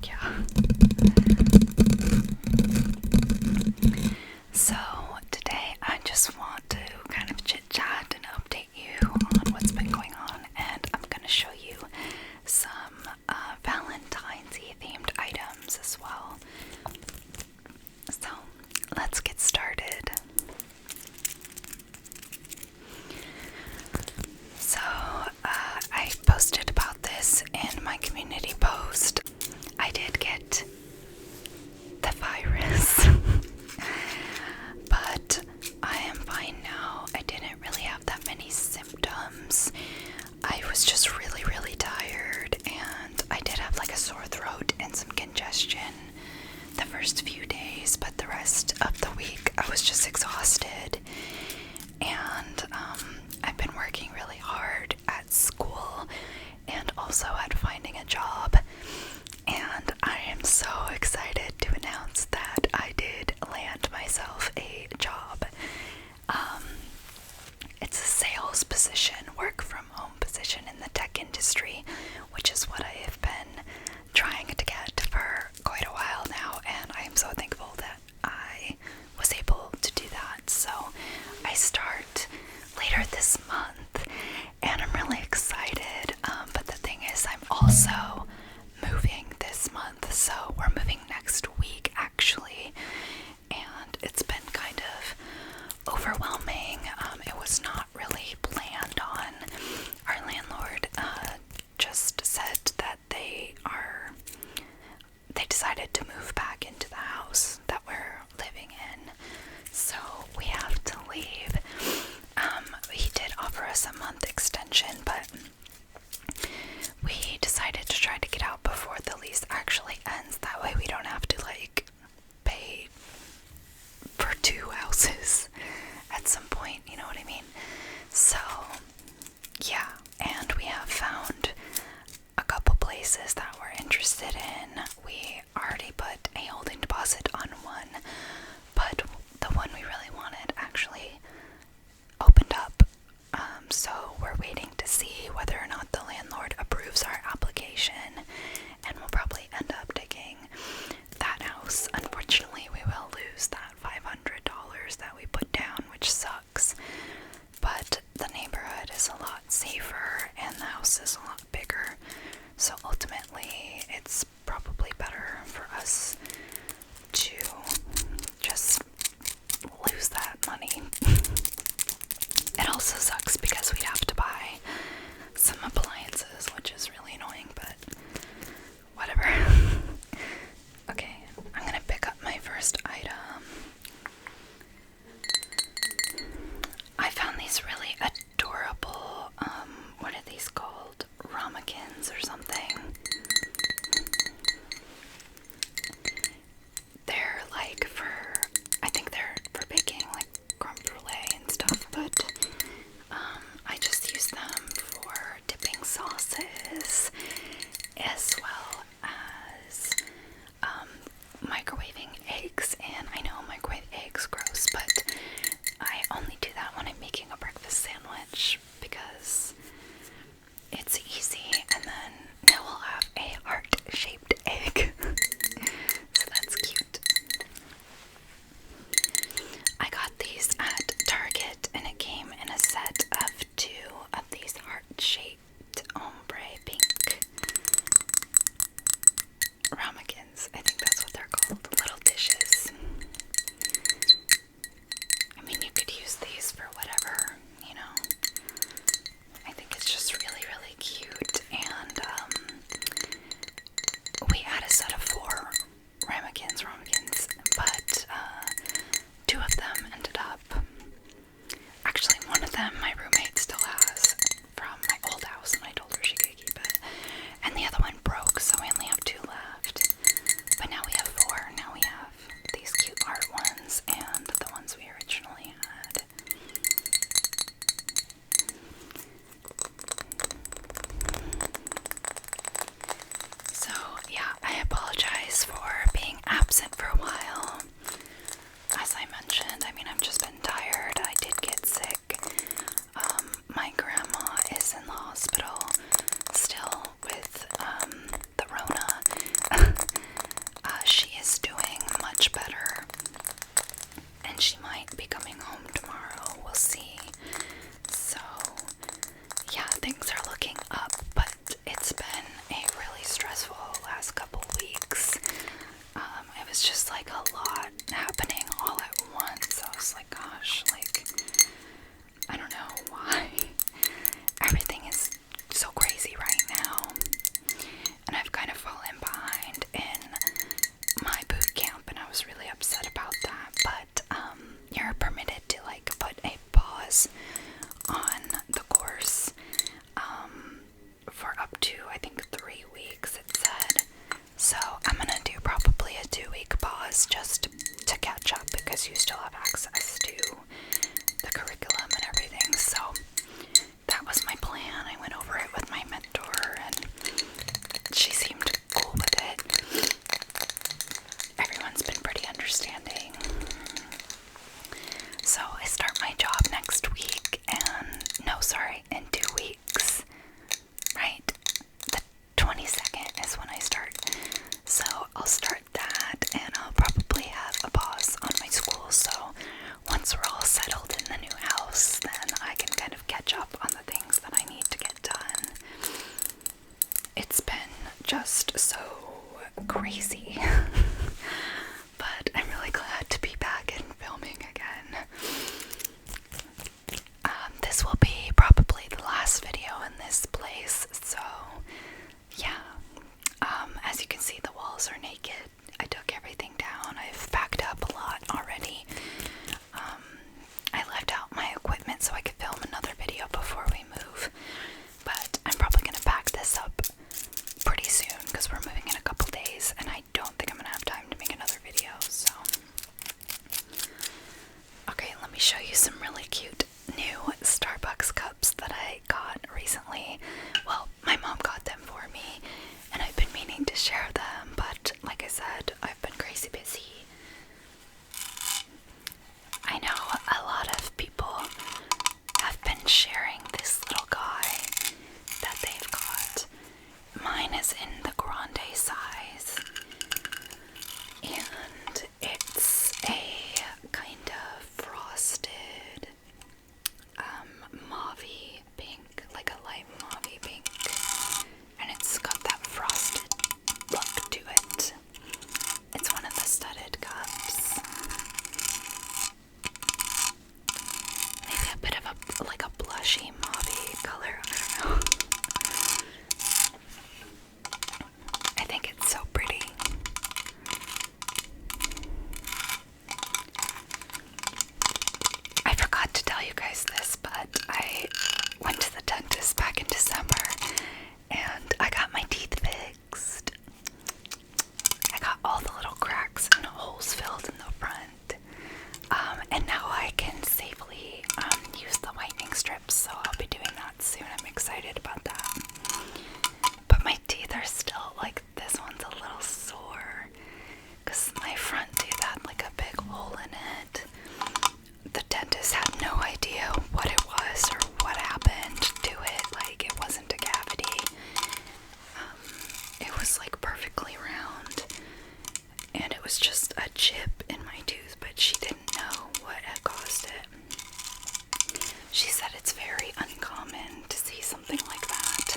yeah. So today I just want to kind of chit chat and update you on what's been going on, and I'm gonna show you some Valentine's-y themed items as well. So let's get started. So I posted about this in my community post. I did get the virus, but I am fine now. I didn't really have that many symptoms. I was just really, really tired, and I did have like a sore throat and some congestion the first few days, but the rest of the week I was just exhausted. And I've been working really hard at school and also at finding a job, and I am so excited to announce that I did land myself a job. It's a sales position, work from home position in the tech industry, which is what I have been trying to get for quite a while now, and I am so thankful that I was able to do that. So I start later this month, and I'm really excited, but the thing is I'm also moving this month, so we're moving next week actually, and it's been kind of overwhelming. It was not really planned on. Our landlord just said that they decided to move back into the house that we're living in, so we have to leave. He did offer us a month extension, but we decided to try to get out before the lease actually ends. That way we don't have to like pay for two houses at some point, you know what I mean? So yeah, and we have found a couple places that we're interested in. We already put a holding deposit on one, but the one we really wanted actually opened up. So we're waiting to see whether or not the landlord approves our application, and we'll probably end up taking that house. Unfortunately, we will lose that $500 that we put down, which sucks, but the neighborhood is a lot safer and the house is a lot bigger, so ultimately it's probably better for us to just lose that money. It also sucks because we'd have to buy some appliances, which is really annoying, but whatever. Okay, I'm gonna pick up my first item. I found these really adorable, what are these called? Ramekins or something. They're like I think they're for baking like creme brulee and stuff, but I just use them for dipping sauces as well as microwaving eggs. And I know microwave eggs gross, but I only do that when I'm making a breakfast sandwich because it's easy, and then now we'll have a heart-shaped egg. So that's cute. I got these at Target, and it came in a set of 2 of these heart-shaped ombre pink ramekins. I think that's what they're called, little dishes. I mean, you could use these for whatever, you know. I think it's just really, really cute, and we had a set of 4 ramekins, but 2 of them ended up, actually one of them my roommate still has from my old house, and I told her she could keep it, and the other one broke, so we only have 2 left, but now we have 4. Now we have these cute art ones and the ones we originally had. So yeah, I apologize for being absent for a while. As I mentioned, I mean, I've just been tired. I did get sick. My grandma is in the hospital still with the Rona. it's been just so crazy. But I'm really glad to be back and filming again. This will be probably the last video in this place, so yeah. As you can see, the walls are naked. I took everything down. I've packed up a lot already. I left out my equipment so I could film another video before we move, but I'm probably going to pack this up pretty soon because we're moving in a couple days and I don't think I'm going to have time to make another video, so. Okay, let me show you some really cute new Starbucks cups that I got recently. Well, my mom got them for me and I've been meaning to share them, but like I said, I've been crazy busy. I know a lot of people have been sharing this little guy that they've got. Mine is in the grande size, and it's a kind of frosted mauvey pink, like a light mauvey pink, and it's got that frosted look to it. It's one of the studded cups. Maybe a bit of a, like a blushy mauvey color, I don't know. I think it's so pretty. I forgot to tell you guys this, but I went to the dentist back in December and I got my teeth fixed. I got all the little cracks and holes filled in the front. And now I can safely use the whitening strips, so I'll be doing that soon. I'm excited about that. But my teeth are still, like, this one's a little sore because my front tooth had like a big hole in it. The dentist had no idea what it was or what happened to it. Like, it wasn't a cavity. It was like perfectly round, and it was just a chip in my tooth, but she didn't know what had caused it. She said it's very uncommon to see something like that,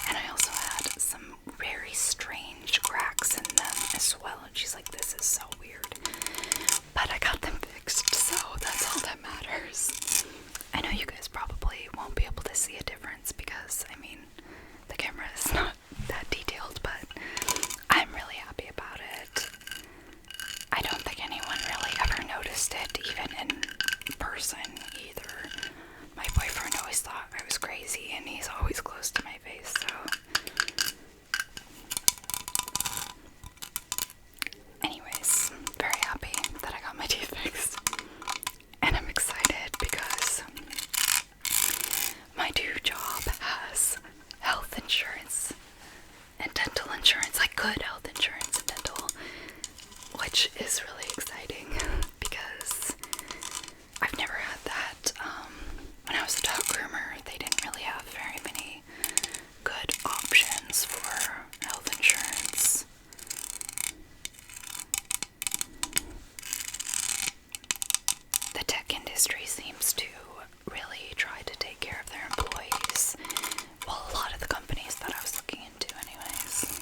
and I also had some very strange cracks in them as well, and she's like, this is so weird. But I got them fixed, so that's all that matters. I know you guys probably won't be able to see a difference because, I mean, the camera is not that detailed, but I'm really happy about it. I don't think anyone really ever noticed it, even in person either. My boyfriend always thought I was crazy, and he's always close to my face, so. Anyways, very happy that I got my teeth fixed. And I'm excited because my new job has health insurance and dental insurance, like good health insurance and dental, which is really exciting because I've never had that. When I was a dog groomer, they didn't really have very many good options for health insurance. The tech industry seems to really try to take care of their employees. Well, a lot of the companies that I was looking into anyways.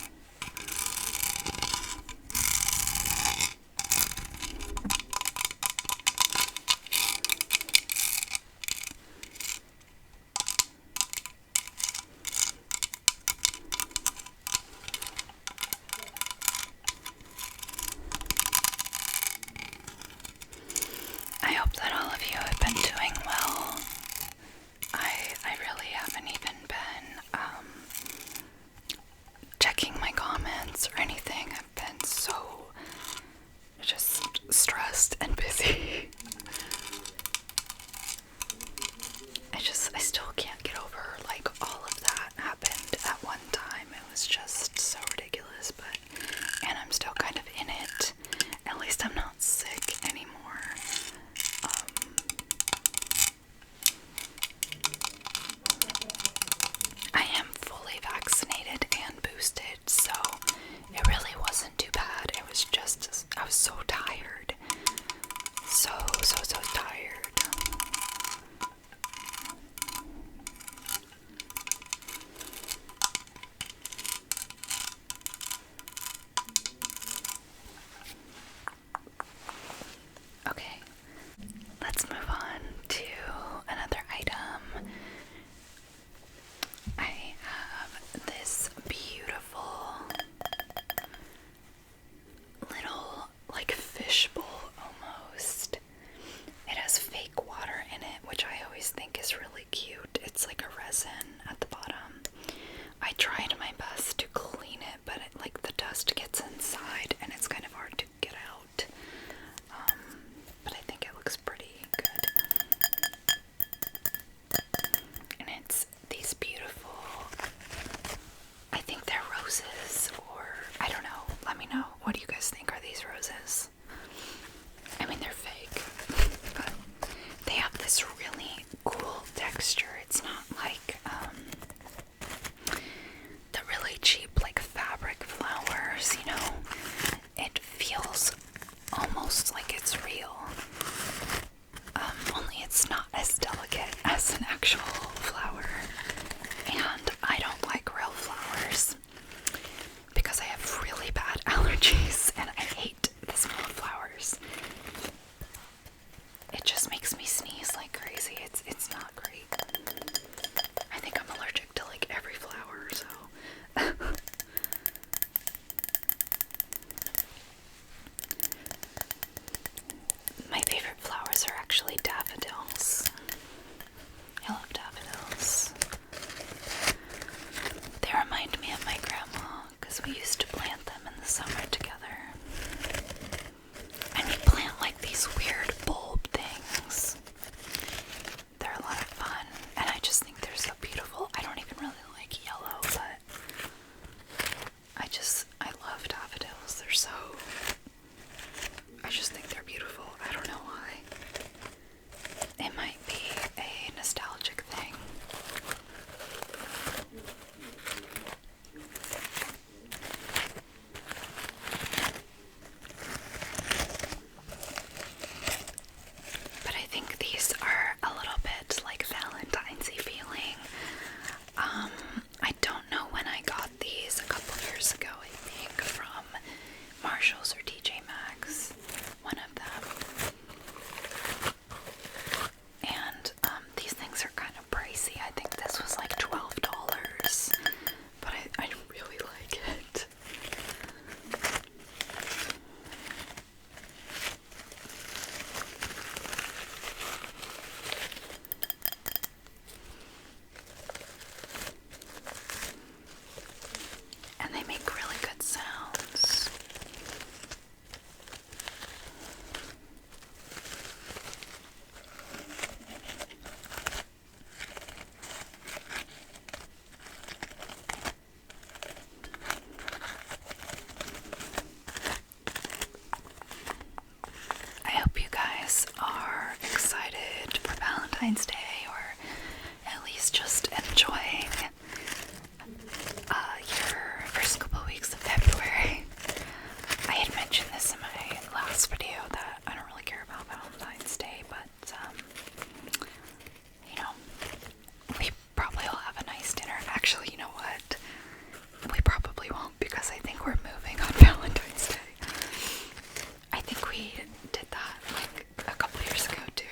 I hope that all of you have been doing well. I really haven't even been checking my comments or anything. I've been so just stressed and busy. I still can't get over like all of that happened at one time. It was just so ridiculous, and I'm still kind of in it. At least I'm not sick anymore. I am fully vaccinated and boosted, so it really wasn't too bad. It was just, I was so tired. So tired. What do you guys think? Are these roses? I mean, they're fake, but they have this really cool texture. It's not like the really cheap like fabric flowers, you know. It feels almost like it's real. Only it's not as delicate as an actual flower. And I don't like real flowers because I have really bad allergies and I hate the smell of flowers. It just makes me sneeze like crazy. It's not great. I think I'm allergic to like every flower, so my favorite flowers are actually daffodils. I love daffodils. They remind me of my grandma because we used to plant them in the summer together. And we plant like these weird bulb things. They're a lot of fun, and I just think they're so beautiful. I don't even really like yellow, but I love daffodils. They're so, I just think they're beautiful. I don't know why. It might be a nostalgic thing. But I think these are a little bit like Valentine's-y feeling. I don't know when I got these, a couple years ago, I think, from Marshalls or TJ Maxx, one of them. And these things are kind of pricey. I think this was like $12, but I really like it. And they make really good sounds. I hope you guys are excited for Valentine's Day, or at least just enjoying your first couple weeks of February. I had mentioned this in my last video that I don't really care about Valentine's Day, but you know, we probably will have a nice dinner. Actually, you know what? We probably won't, because I think we're moving on Valentine's Day. I think we did that like a couple years ago too.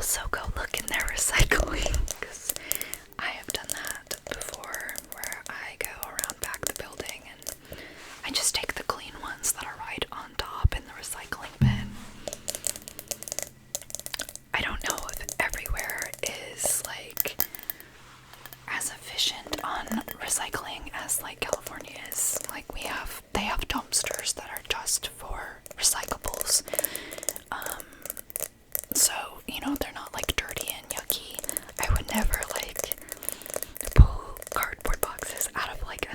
also go look in their recycling, because I have done that before, where I go around back the building and I just take the clean ones that are right on top in the recycling bin. I don't know if everywhere is like as efficient on recycling as like California is. Like they have dumpsters that are just for recyclables. So, you know, they're not like dirty and yucky. I would never like pull cardboard boxes out of like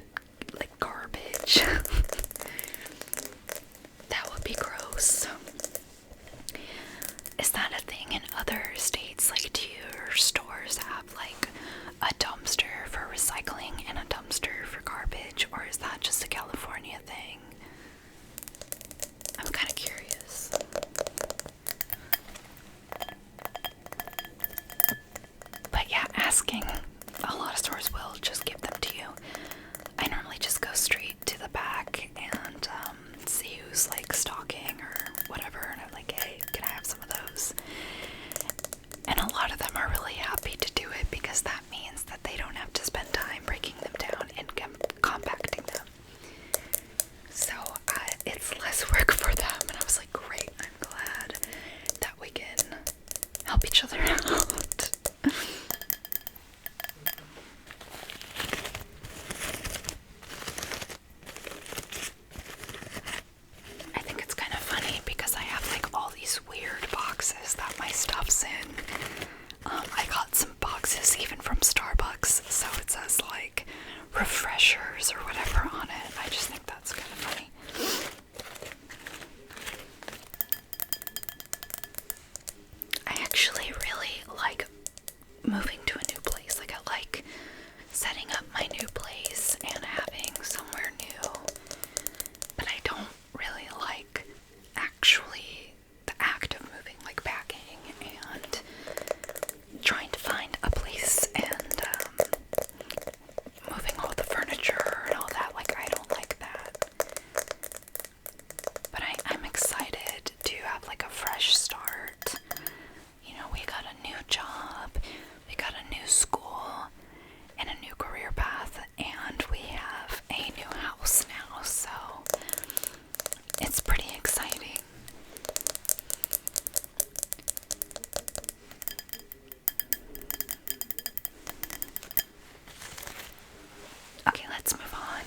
garbage. That would be gross. Is that a thing in other states? Like, do your stores have like a dumpster for recycling and a dumpster for garbage, or is that just a California thing? I'm kind of curious. But yeah, asking, a lot of stores will just give them to you. I normally just go straight to the back and see who's like stocking or whatever, and I'm like, hey, can I have some of those? And a lot of them are really happy to do it because that means that they don't have to spend time breaking them down and compacting them. So it's less work for them, and I was like, great, I'm glad that we can help each other out. I think it's kind of funny because I have like all these weird boxes that my stuff's in. I got some boxes even from Starbucks, so it says like refreshers or whatever on it. I just think that's kind of funny. I actually really like moving to a new place. Like, I like setting up my new place and having somewhere new, but I don't really like actually the act of moving, like packing and trying to find a place and moving all the furniture and all that. Like, I don't like that. But I'm excited to have like a fresh start. You know, we got a new job, we got a new school, and a new career path, and we have a new house now, so it's pretty exciting. Okay, let's move on.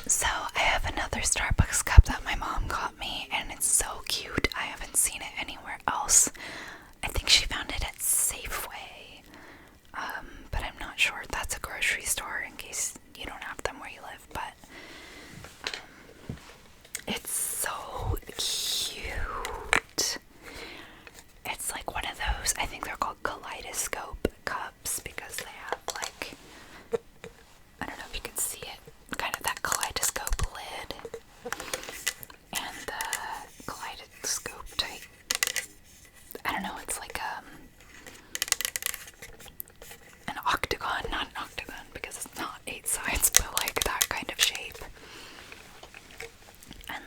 So I have another Starbucks cup that my mom got me, and it's so cute. I haven't seen it anywhere else. I think she found it at Safeway, but I'm not sure if that's a grocery store in case you don't have them where you live, but it's so cute. It's like one of those, I think they're called kaleidoscope cups because they have like, I don't know if you can see it, kind of that kaleidoscope lid and the kaleidoscope type, I don't know, it's like an octagon, not an octagon because it's not 8 sides, but like that kind of shape. And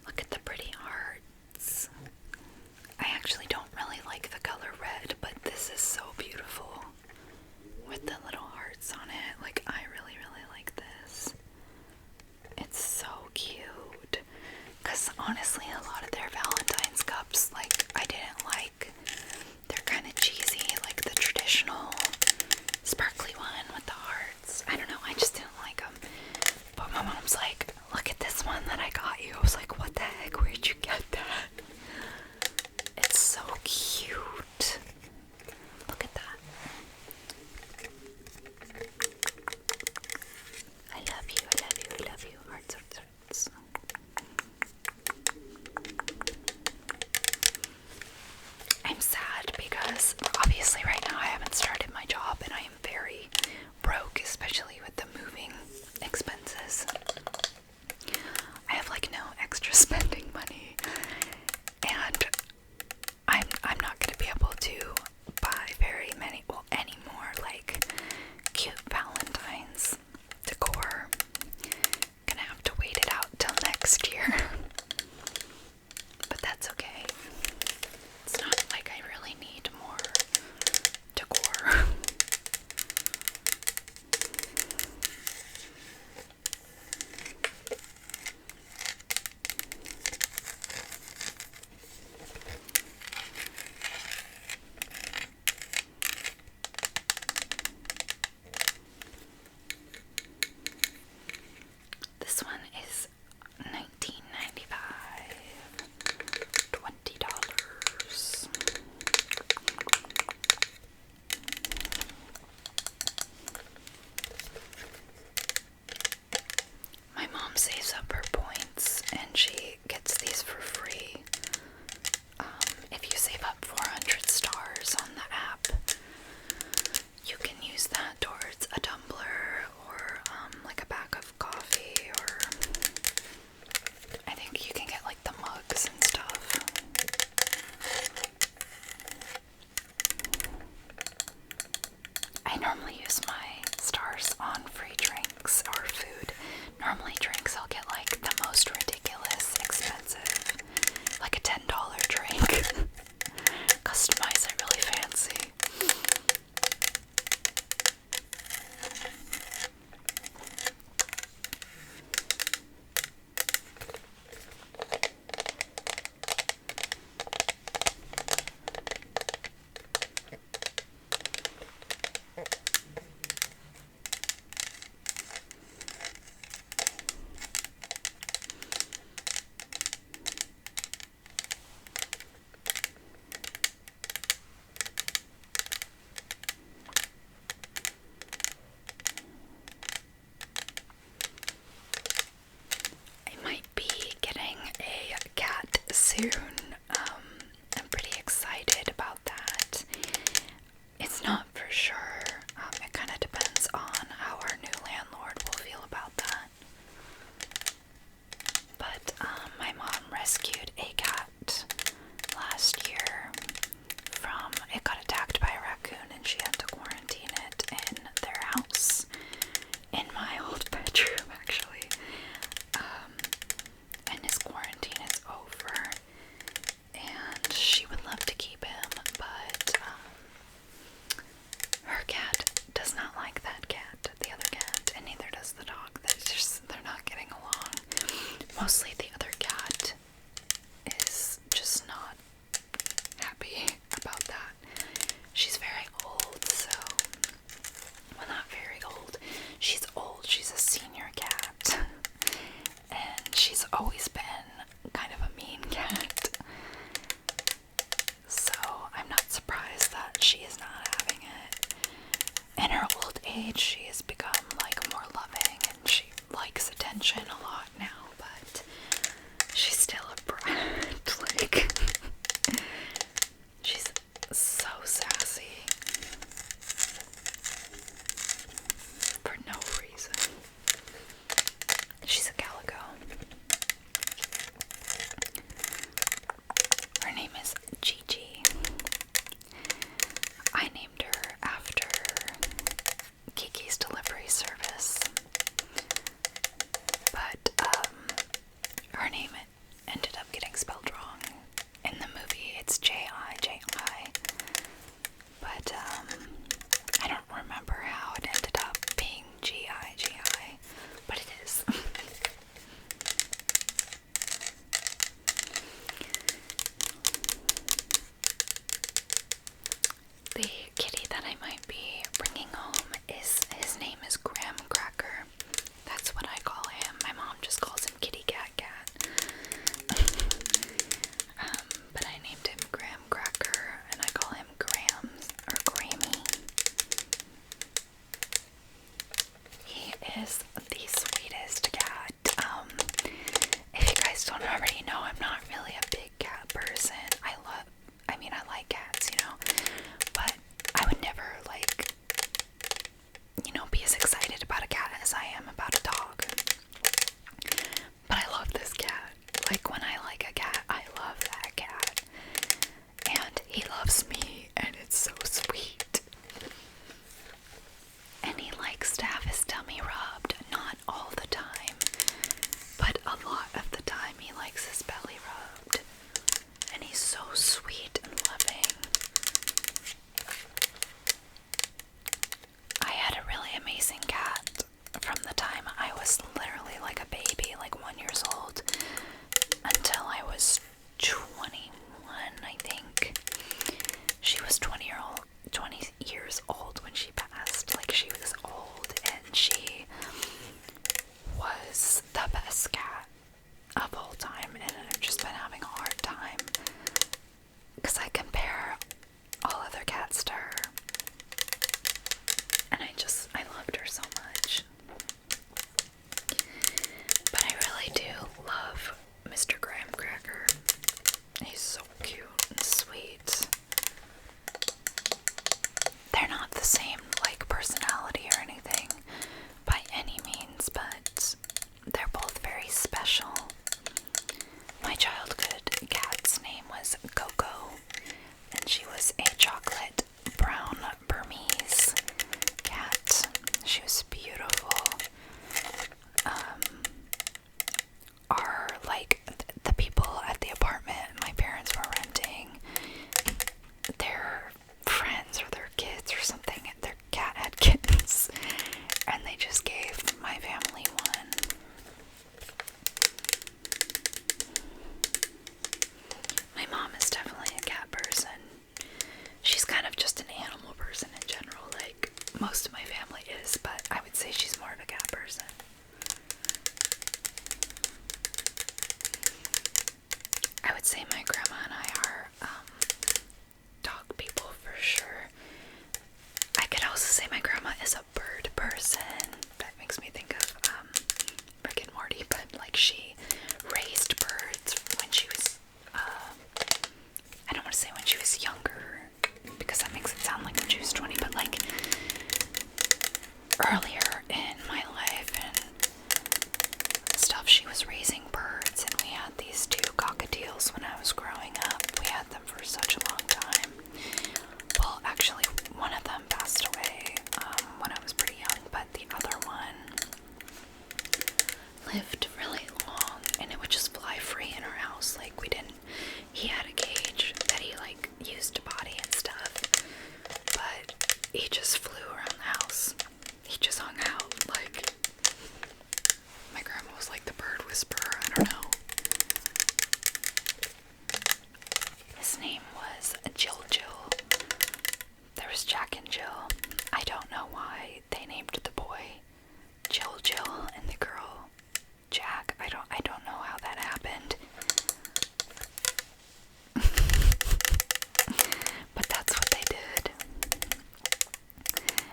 look at the pretty hearts. I actually don't really like the color red, but this is so beautiful with the little hearts on it. Like, I really, really like this. It's so cute. Because honestly, a lot of their Valentine's cups, like, I didn't like. They're kind of cheesy, like the traditional sparkly one with the hearts. I don't know, I just didn't like them. But my mom's like, look at this one that I got you. I was like, what the heck? Where'd you get that? It's so cute. Look at that. use my stars on free drinks or food. Normally drinks I'll get like the most ridiculous expensive, like a $10 drink. Customize it really fancy. Soon. I'm pretty excited about that. It's not for sure. It kind of depends on how our new landlord will feel about that. But my mom rescued a cat last year from, it got attacked by a raccoon and she had to quarantine it in their house, in my old bedroom actually. And his quarantine is over. And she would love to keep him, but her cat does not like that cat, the other cat, and neither does the dog. They're not getting along. Mostly the other cat is just not happy about that. She's very old, so, well, not very old. She's old. She's a senior cat, and she's always been kind of a mean cat. So I'm not surprised that she is not having it. In her old age, she has become like more loving and she likes attention a lot now, but she's still a brat. Like, she's so sassy for no reason. She's a calico. Her name is Gigi. I named her after Kiki's Delivery Service, but her name ended up getting spelled wrong. In the movie it's J-I-J-I, but I don't remember how it ended up being G-I-G-I, but it is. The kitty that I might be bringing home his name is Graham Cracker. That's what I call him. My mom just calls him Kitty Cat Cat. But I named him Graham Cracker, and I call him Grams or Grammy. He is the sweetest cat. If you guys don't already know, I'm not really a big cat person. I like cats, you know, but I would never, like, you know, be as excited about a cat as I am about a dog. But I love this cat. Like, when I like a cat, I love that cat. And he loves me, and it's so sweet. And he likes to have his tummy rubbed, not all the time, but a lot of the time he likes his belly rubbed. And he's so sweet and loving. I had a really amazing cat from the time I was literally like a baby, like 1 year old, until I was 21, I think. She was 20 years old when she passed. Like, she was old, and she was the best cat of all time, and I've just been having a hard time because I compare all other cats to her, and I loved her so much. But I really do love Mr. Graham Cracker. He's so cute and sweet. They're not the same, like, personality or anything by any means, but they're both very special. My childhood just gave my family one. My mom is definitely a cat person. She's kind of just an animal person in general, like most of my family is, but I would say she's more of a cat person. I would say my grandma and I are dog people for sure. I could also say my grandma is a bird person. That makes me think of Rick and Morty, but like she raised birds when she was I don't want to say when she was younger, because that makes it sound like when she was 20, but like earlier in my life and stuff, she was raising birds, and we had these 2 cockatiels when I was growing up. We had them for such a long time. Well, actually, one of them passed away when I was pretty young, but the other one lived really long, and it would just fly free in our house. Like, he had a cage that he like used to potty and stuff, but he just flew around the house. He just hung out. Like, my grandma was like the bird whisperer. I don't know. His name was Jill. There was Jack and Jill. I don't know why they named the boy Jill and the girl Jack. I don't know how that happened. But that's what they did.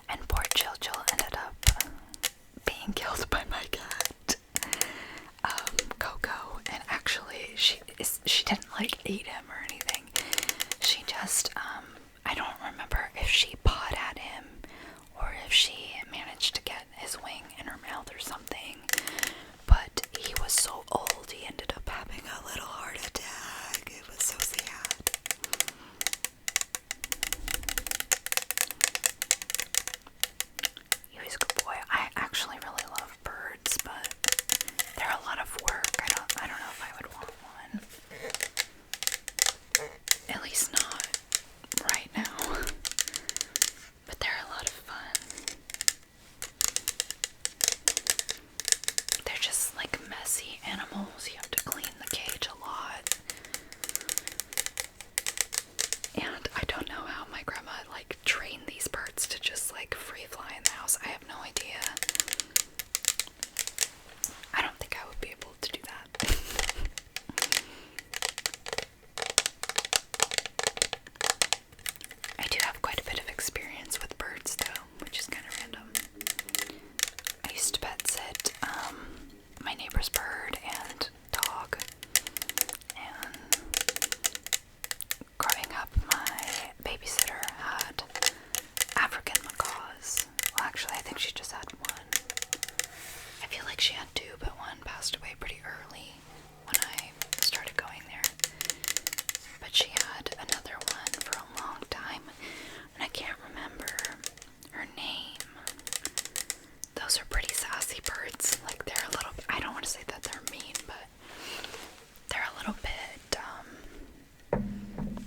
And poor Jill ended up being killed by my cat, Coco. And actually, she didn't like eat him or anything. She just, I don't remember if she pawed at him or if she managed to get his wing in her mouth or something. But he was so old, he ended up having a little heart attack. It was so sad. He was a good boy. I actually really love birds, but they're a lot of work. I don't know if I would want one. At least not right now. But they're a lot of fun. They're just like messy animals. You have to clean the cage a lot. And I don't know how my grandma like trained these birds to just like free fly in the house. I have no idea. I don't think I would be able to do that. I do have quite a bit of experience with birds though, which is kind of random. I used to pet sit my neighbor's bird and dog, and growing up my babysitter had African macaws. Well, actually I think she just had one. I feel like she had 2, but one passed away pretty early when I started going there. But she had another one for a long time, and I can't remember her name. Those are pretty sassy birds. Like, they're a little, I don't want to say that they're mean, but they're a little bit,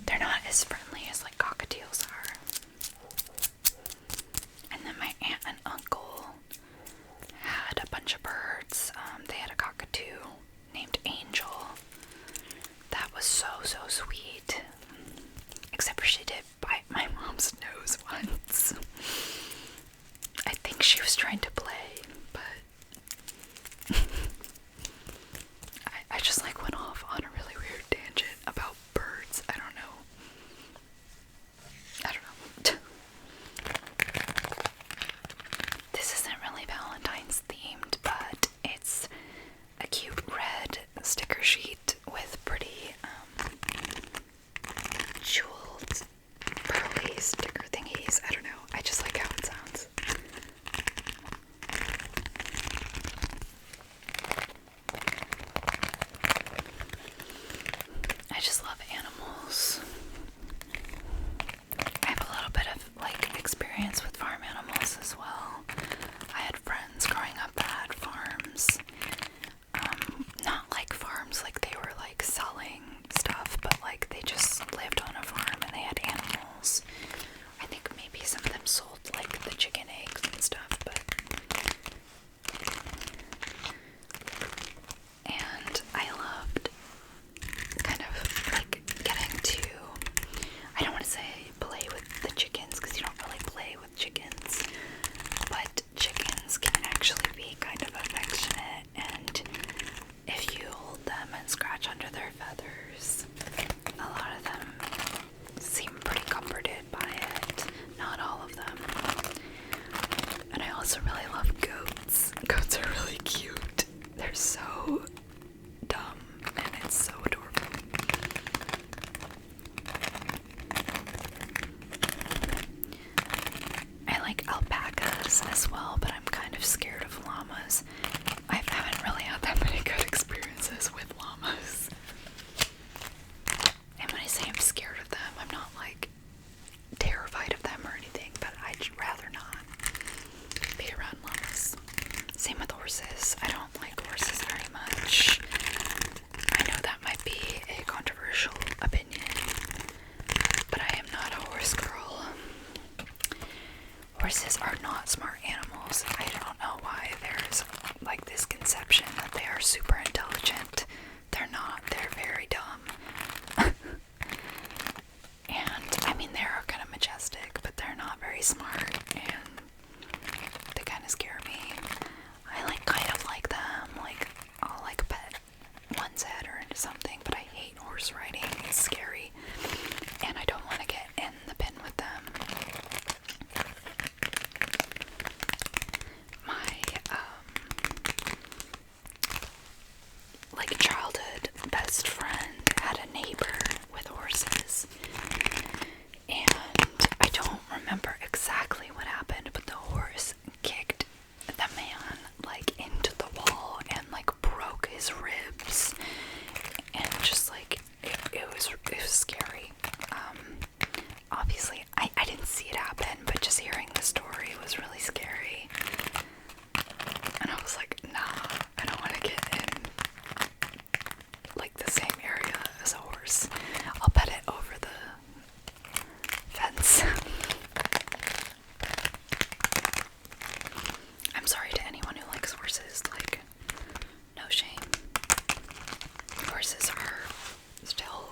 they're not as friendly as like cockatiels are. And then my aunt and uncle had a bunch of birds. They had a cockatoo named Angel. That was so sweet. Except for she did bite my mom's nose once. I think she was trying to play, but I just like went off on a really weird tangent about birds. I don't know. This isn't really Valentine's themed, but it's a cute red sticker sheet with pretty jeweled pearly sticker thingies. I don't know. I just like how it sounds. I just love animals. I have a little bit of like experience with farm animals as well. I had friends growing up that had farms. Not like farms like they were like selling also really love goats. Goats are really cute. They're so dumb and it's so adorable. I like alpacas as well, but I'm kind of scared of llamas. I haven't really had that many good experiences with llamas. And when I say I'm scared of them, I'm not like terrified of them or anything, but I'd rather not be around llamas. Same with horses. I don't like horses very much. I know that might be a controversial opinion, but I am not a horse girl. Horses are not smart animals. I don't know why there's like this conception that they are super intelligent. They're not. They're very dumb. And I mean, they're kind of majestic, but they're not very smart, and they kind of scare me. I like kind of like them. Like, I'll like pet one's head or into something, but I hate horse riding. It's scary, and I don't want to get in the pen with them. My like childhood best friend had a neighbor with horses, and I don't remember exactly what happened, but the horse kicked the man like into the wall and like broke his ribs, and just like it was scary. Obviously I didn't see it happen, but just hearing the story was really scary. And I was like, nah, I don't want to get in like the same area as a horse. I'll pet it over the fence. I'm sorry to anyone who likes horses, like, no shame. Horses are still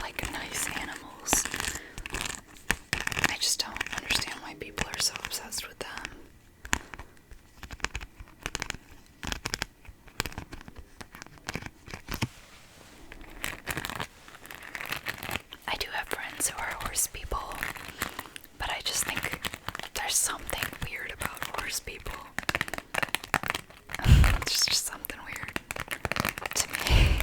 like nice animals. I just don't understand why people are so obsessed with them. I do have friends who are horse people, but I just think there's something weird about horse people. There's just something weird to me.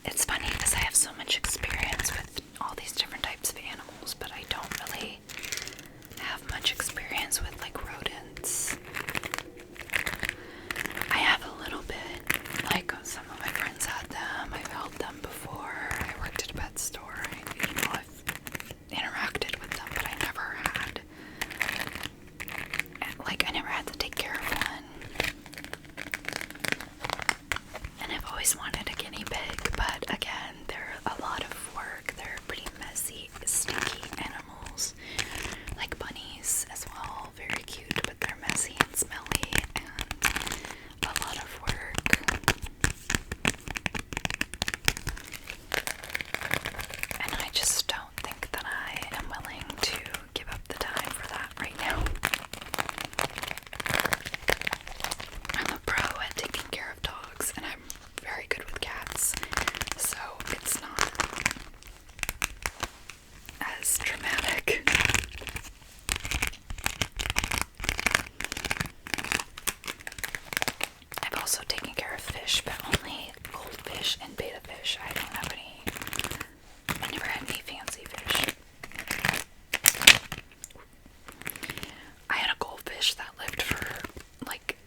It's funny because I have so much experience with all these different types of animals, but I don't really have much experience with like rodents. I have a little bit, like some of my friends had them, I've held them before, I worked at a pet store, I've interacted with them, but I never had, like I never had to take care of one. And I've always wanted a guinea pig, but again, they're a lot of work, they're pretty messy, stinky animals, like bunnies as well, very cute, but they're messy and smelly and a lot of work. And I just don't think that I am willing to give up the time for that right now. I'm a pro at taking care of dogs, and I'm very good with cats, so it's not as dramatic. I've also taken care of fish, but only goldfish and betta fish. I don't have any, I never had any fancy fish. I had a goldfish that lived for like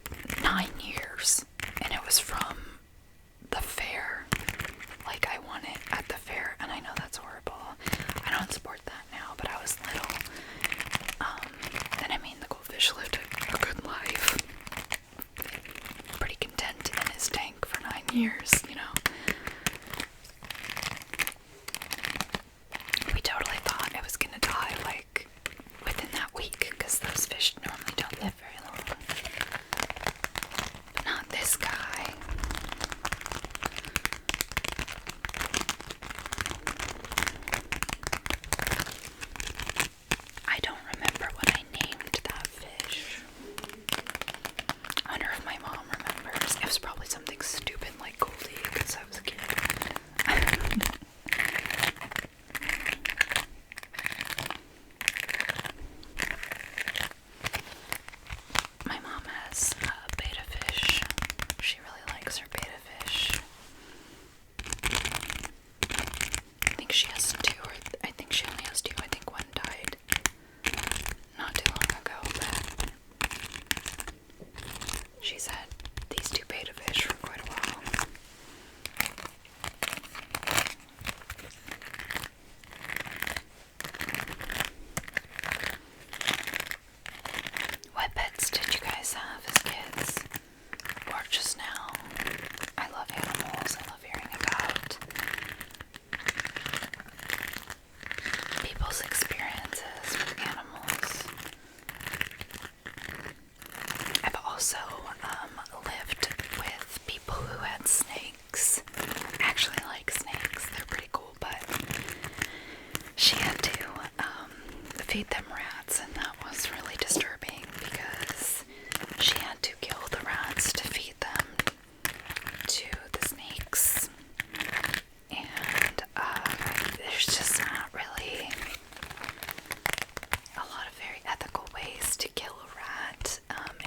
9 years, and it was from the fair. Like I won it at the fair, and I know that's horrible. I don't support that now, but I was little. And I mean, the goldfish lived a good life. Pretty content in his tank for 9 years, you know. We totally thought it was gonna die like within that week, because those fish normally don't live very long. But not this guy. I don't remember what I named that fish. I wonder if my mom remembers. It was probably something snakes or betta fish. I think she has two, or I think she only has two. I think one died not too long ago, but she's had these two betta fish for quite a while. What pets did you guys have as kids? Or just now? I love animals. I love hearing about people's experiences with animals. I've also lived with people who had snakes. I actually like snakes. They're pretty cool, but she had to feed them rats, and that was really disturbing because she had to kill the rats to feed them to the snakes. And there's just not really a lot of very ethical ways to kill a rat.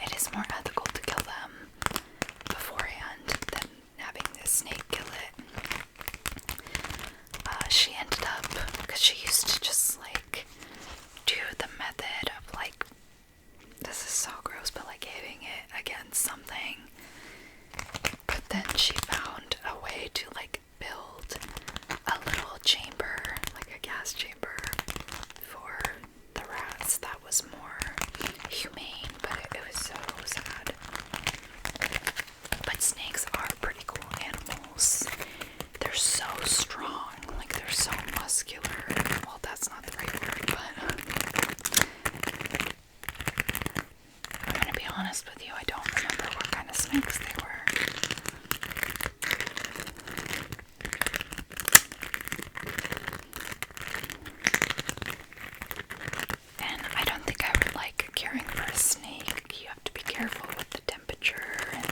It is more ethical to kill them beforehand than having the snake kill it. She ended up, because she used to just like do the method of like, this is so gross, but like hitting it against something. But then she found a way to like build a little chamber, like a gas chamber for the rats that was more humane, but it was so sad. But snakes are pretty cool animals. They're so strong, like they're so muscular. Well, that's not the right word, but I'm gonna be honest with you, I don't remember what kind of snakes they were. And I don't think I would like caring for a snake. You have to be careful with the temperature and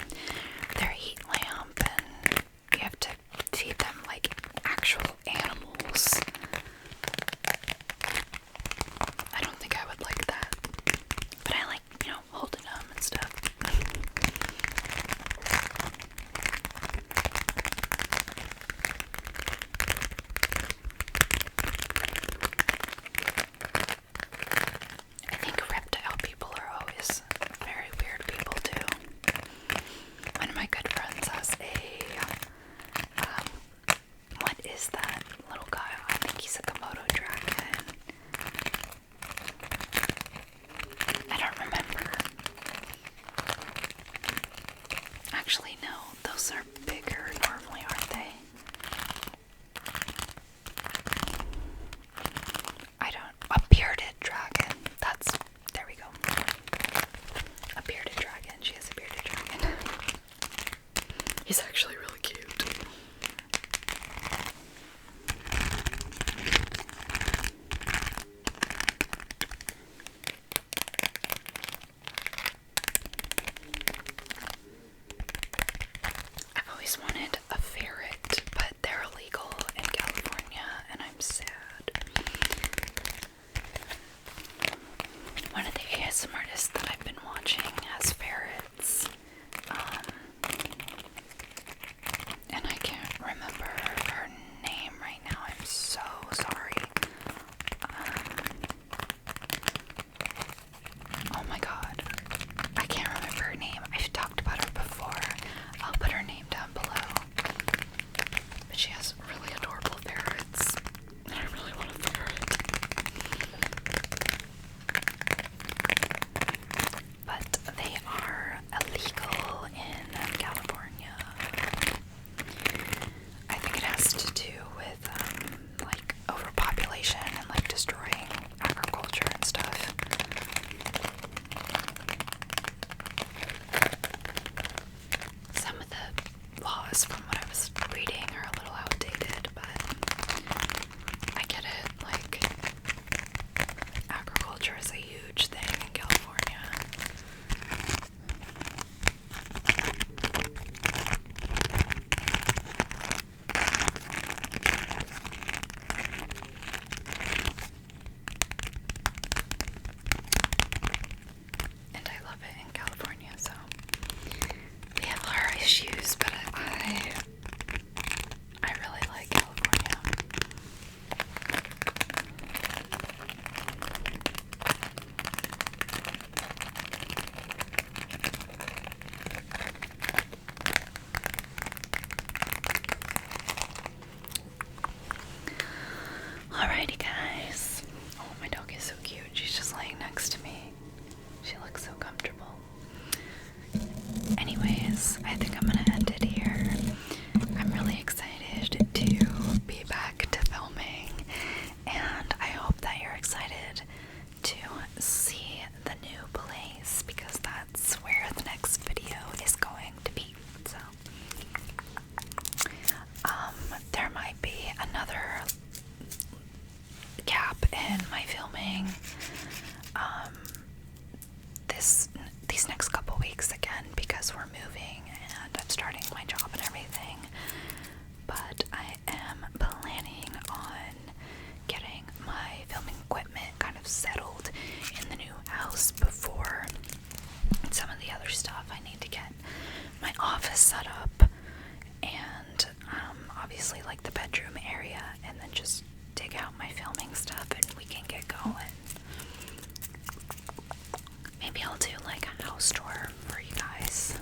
their heat lamp, and you have to feed them like actual animals. I don't think I would like that. But I like, holding them and stuff. I think reptile people are always very weird people too. One of my good friends has what is that little guy? I think he's a Komodo dragon. I don't remember. Actually, no, those are bigger normally, aren't they? A bearded dragon. There we go. A bearded dragon. She has a bearded dragon. He's actually really cute. I've always wanted a ferret, but they're illegal in California, and I'm sad. One of the ASMR artists that I've been watching has ferrets, and I can't remember her name right now. I'm so sorry. Oh my god, I can't remember her name. I've talked about her before. I'll put her name down below. But she has really adorable ferrets, and I really want a ferret. But they are illegal in California. I think it has to do with like overpopulation and like destroying agriculture and stuff. Some of the laws from what I was reading are a little outdated, but I get it. Like, agriculture is a huge thing in California. And I love it in California, so we have our issues, but obviously like the bedroom area, and then just dig out my filming stuff and we can get going. Maybe I'll do like a house tour for you guys.